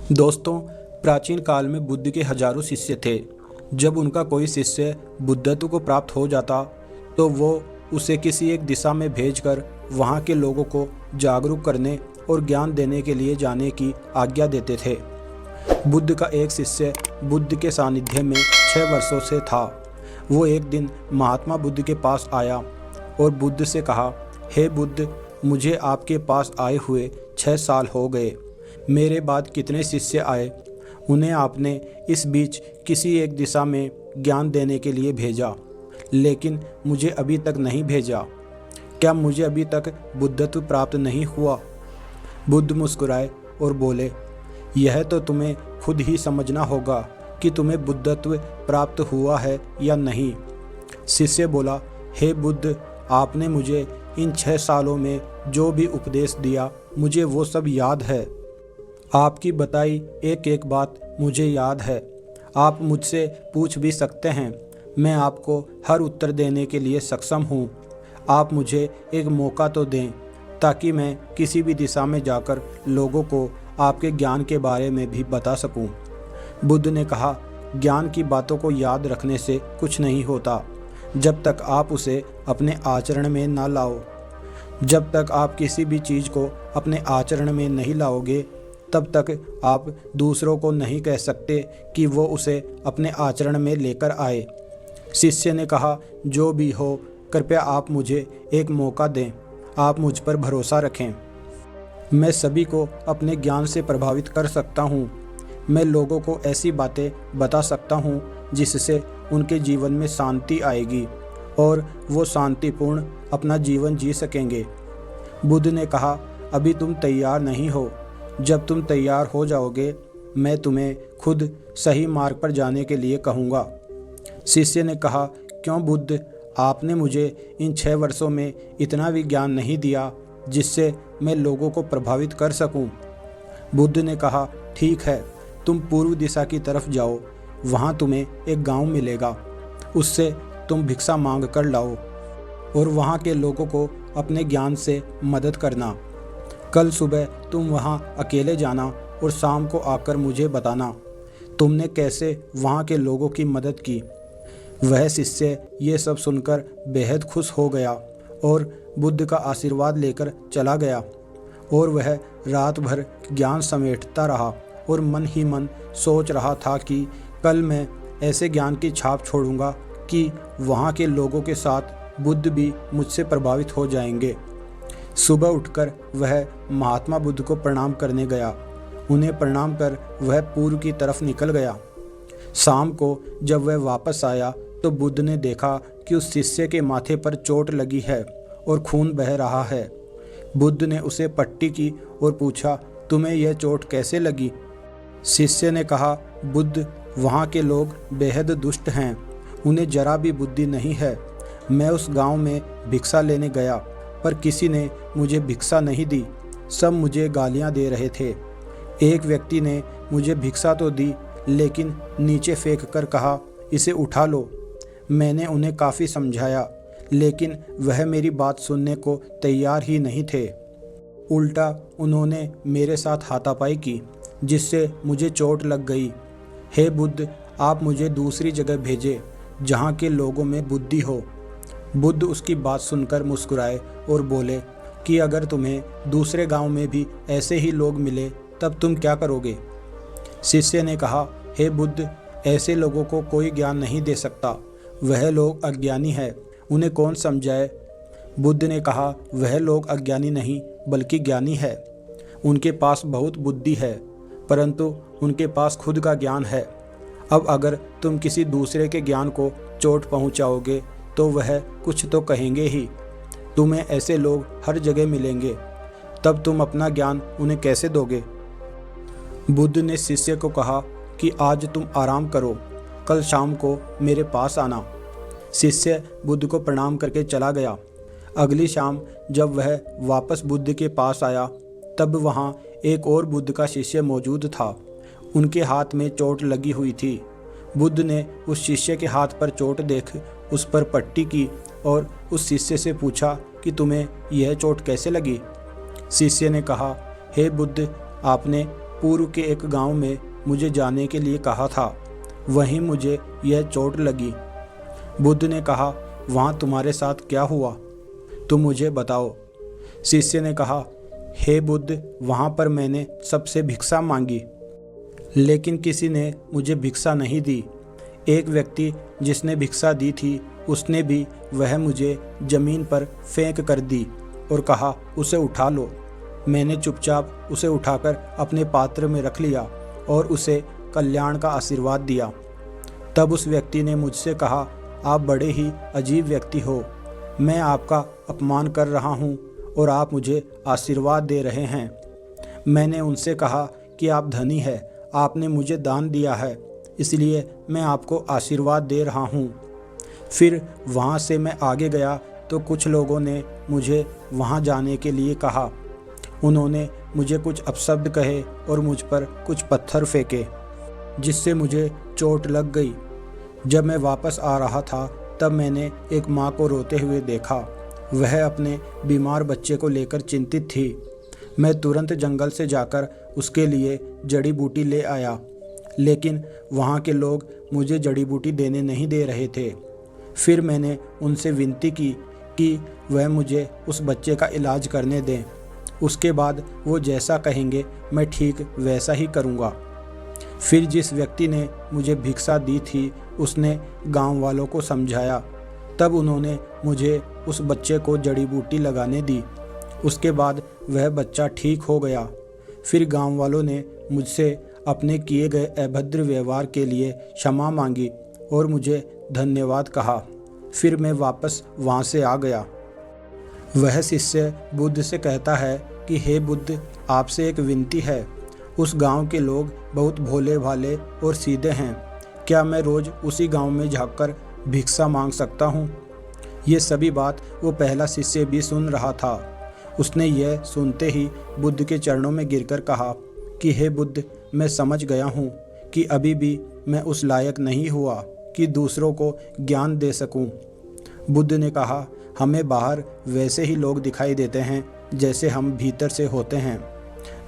दोस्तों, प्राचीन काल में बुद्ध के हजारों शिष्य थे। जब उनका कोई शिष्य बुद्धत्व को प्राप्त हो जाता तो वो उसे किसी एक दिशा में भेजकर वहाँ के लोगों को जागरूक करने और ज्ञान देने के लिए जाने की आज्ञा देते थे। बुद्ध का एक शिष्य बुद्ध के सानिध्य में 6 वर्षों से था। वो एक दिन महात्मा बुद्ध के पास आया और बुद्ध से कहा, हे बुद्ध, मुझे आपके पास आए हुए 6 साल हो गए। मेरे बाद कितने शिष्य आए, उन्हें आपने इस बीच किसी एक दिशा में ज्ञान देने के लिए भेजा, लेकिन मुझे अभी तक नहीं भेजा। क्या मुझे अभी तक बुद्धत्व प्राप्त नहीं हुआ? बुद्ध मुस्कुराए और बोले, यह तो तुम्हें खुद ही समझना होगा कि तुम्हें बुद्धत्व प्राप्त हुआ है या नहीं। शिष्य बोला, हे बुद्ध, आपने मुझे इन 6 सालों में जो भी उपदेश दिया मुझे वो सब याद है। आपकी बताई एक एक बात मुझे याद है। आप मुझसे पूछ भी सकते हैं, मैं आपको हर उत्तर देने के लिए सक्षम हूँ। आप मुझे एक मौका तो दें ताकि मैं किसी भी दिशा में जाकर लोगों को आपके ज्ञान के बारे में भी बता सकूं। बुद्ध ने कहा, ज्ञान की बातों को याद रखने से कुछ नहीं होता जब तक आप उसे अपने आचरण में ना लाओ। जब तक आप किसी भी चीज़ को अपने आचरण में नहीं लाओगे तब तक आप दूसरों को नहीं कह सकते कि वो उसे अपने आचरण में लेकर आए। शिष्य ने कहा, जो भी हो, कृपया आप मुझे एक मौका दें। आप मुझ पर भरोसा रखें। मैं सभी को अपने ज्ञान से प्रभावित कर सकता हूँ। मैं लोगों को ऐसी बातें बता सकता हूँ जिससे उनके जीवन में शांति आएगी और वो शांतिपूर्ण अपना जीवन जी सकेंगे। बुद्ध ने कहा, अभी तुम तैयार नहीं हो। जब तुम तैयार हो जाओगे मैं तुम्हें खुद सही मार्ग पर जाने के लिए कहूँगा। शिष्य ने कहा, क्यों बुद्ध, आपने मुझे इन 6 वर्षों में इतना भी ज्ञान नहीं दिया जिससे मैं लोगों को प्रभावित कर सकूं। बुद्ध ने कहा, ठीक है, तुम पूर्व दिशा की तरफ जाओ। वहाँ तुम्हें एक गांव मिलेगा, उससे तुम भिक्षा मांग कर लाओ और वहाँ के लोगों को अपने ज्ञान से मदद करना। कल सुबह तुम वहाँ अकेले जाना और शाम को आकर मुझे बताना तुमने कैसे वहाँ के लोगों की मदद की। वह शिष्य ये सब सुनकर बेहद खुश हो गया और बुद्ध का आशीर्वाद लेकर चला गया और वह रात भर ज्ञान समेटता रहा और मन ही मन सोच रहा था कि कल मैं ऐसे ज्ञान की छाप छोड़ूंगा कि वहाँ के लोगों के साथ बुद्ध भी मुझसे प्रभावित हो जाएंगे। सुबह उठकर वह महात्मा बुद्ध को प्रणाम करने गया। उन्हें प्रणाम कर वह पूर्व की तरफ निकल गया। शाम को जब वह वापस आया तो बुद्ध ने देखा कि उस शिष्य के माथे पर चोट लगी है और खून बह रहा है। बुद्ध ने उसे पट्टी की और पूछा, तुम्हें यह चोट कैसे लगी? शिष्य ने कहा, बुद्ध, वहाँ के लोग बेहद दुष्ट हैं, उन्हें जरा भी बुद्धि नहीं है। मैं उस गांव में भिक्षा लेने गया पर किसी ने मुझे भिक्षा नहीं दी, सब मुझे गालियां दे रहे थे। एक व्यक्ति ने मुझे भिक्षा तो दी लेकिन नीचे फेंक कर कहा, इसे उठा लो। मैंने उन्हें काफ़ी समझाया लेकिन वह मेरी बात सुनने को तैयार ही नहीं थे। उल्टा उन्होंने मेरे साथ हाथापाई की जिससे मुझे चोट लग गई। हे बुद्ध, आप मुझे दूसरी जगह भेजें जहाँ के लोगों में बुद्धि हो। बुद्ध उसकी बात सुनकर मुस्कुराए और बोले कि अगर तुम्हें दूसरे गांव में भी ऐसे ही लोग मिले तब तुम क्या करोगे? शिष्य ने कहा, हे बुद्ध, ऐसे लोगों को कोई ज्ञान नहीं दे सकता। वह लोग अज्ञानी है, उन्हें कौन समझाए? बुद्ध ने कहा, वह लोग अज्ञानी नहीं बल्कि ज्ञानी है। उनके पास बहुत बुद्धि है परंतु उनके पास खुद का ज्ञान है। अब अगर तुम किसी दूसरे के ज्ञान को चोट पहुंचाओगे तो वह कुछ तो कहेंगे ही। तुम्हें ऐसे लोग हर जगह मिलेंगे, तब तुम अपना ज्ञान उन्हें कैसे दोगे? बुद्ध ने शिष्य को कहा कि आज तुम आराम करो, कल शाम को मेरे पास आना। शिष्य बुद्ध को प्रणाम करके चला गया। अगली शाम जब वह वापस बुद्ध के पास आया तब वहाँ एक और बुद्ध का शिष्य मौजूद था। उनके हाथ में चोट लगी हुई थी। बुद्ध ने उस शिष्य के हाथ पर चोट देख उस पर पट्टी की और उस शिष्य से पूछा कि तुम्हें यह चोट कैसे लगी? शिष्य ने कहा, हे बुद्ध, आपने पूर्व के एक गांव में मुझे जाने के लिए कहा था। वहीं मुझे यह चोट लगी। बुद्ध ने कहा, वहाँ तुम्हारे साथ क्या हुआ, तुम मुझे बताओ। शिष्य ने कहा, हे बुद्ध, वहाँ पर मैंने सबसे भिक्षा मांगी, लेकिन किसी ने मुझे भिक्षा नहीं दी। एक व्यक्ति जिसने भिक्षा दी थी, उसने भी वह मुझे जमीन पर फेंक कर दी और कहा, उसे उठा लो। मैंने चुपचाप उसे उठाकर अपने पात्र में रख लिया और उसे कल्याण का आशीर्वाद दिया। तब उस व्यक्ति ने मुझसे कहा, आप बड़े ही अजीब व्यक्ति हो। मैं आपका अपमान कर रहा हूँ और आप मुझे आशीर्वाद दे रहे हैं। मैंने उनसे कहा कि आप धनी हैं, आपने मुझे दान दिया है, इसलिए मैं आपको आशीर्वाद दे रहा हूँ। फिर वहाँ से मैं आगे गया तो कुछ लोगों ने मुझे वहाँ जाने के लिए कहा। उन्होंने मुझे कुछ अपशब्द कहे और मुझ पर कुछ पत्थर फेंके, जिससे मुझे चोट लग गई। जब मैं वापस आ रहा था तब मैंने एक माँ को रोते हुए देखा। वह अपने बीमार बच्चे को लेकर चिंतित थी। मैं तुरंत जंगल से जाकर उसके लिए जड़ी बूटी ले आया, लेकिन वहाँ के लोग मुझे जड़ी बूटी देने नहीं दे रहे थे। फिर मैंने उनसे विनती की कि वह मुझे उस बच्चे का इलाज करने दें। उसके बाद वो जैसा कहेंगे मैं ठीक वैसा ही करूँगा। फिर जिस व्यक्ति ने मुझे भिक्षा दी थी उसने गांव वालों को समझाया। तब उन्होंने मुझे उस बच्चे को जड़ी बूटी लगाने दी। उसके बाद वह बच्चा ठीक हो गया। फिर गांव वालों ने मुझसे अपने किए गए अभद्र व्यवहार के लिए क्षमा मांगी और मुझे धन्यवाद कहा। फिर मैं वापस वहाँ से आ गया। वह शिष्य बुद्ध से कहता है कि हे बुद्ध, आपसे एक विनती है। उस गांव के लोग बहुत भोले भाले और सीधे हैं। क्या मैं रोज़ उसी गांव में जाकर भिक्षा मांग सकता हूँ? ये सभी बात वो पहला शिष्य भी सुन रहा था। उसने यह सुनते ही बुद्ध के चरणों में गिरकर कहा कि हे बुद्ध, मैं समझ गया हूँ कि अभी भी मैं उस लायक नहीं हुआ कि दूसरों को ज्ञान दे सकूँ। बुद्ध ने कहा, हमें बाहर वैसे ही लोग दिखाई देते हैं जैसे हम भीतर से होते हैं।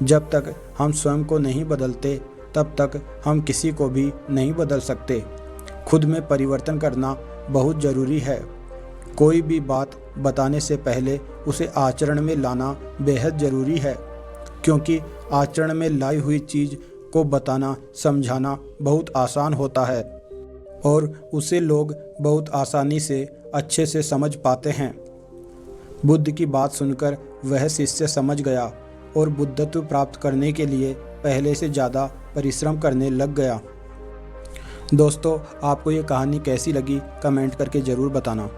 जब तक हम स्वयं को नहीं बदलते तब तक हम किसी को भी नहीं बदल सकते। खुद में परिवर्तन करना बहुत ज़रूरी है। कोई भी बात बताने से पहले उसे आचरण में लाना बेहद ज़रूरी है, क्योंकि आचरण में लाई हुई चीज़ को बताना समझाना बहुत आसान होता है और उसे लोग बहुत आसानी से अच्छे से समझ पाते हैं। बुद्ध की बात सुनकर वह शिष्य समझ गया और बुद्धत्व प्राप्त करने के लिए पहले से ज़्यादा परिश्रम करने लग गया। दोस्तों, आपको ये कहानी कैसी लगी कमेंट करके ज़रूर बताना।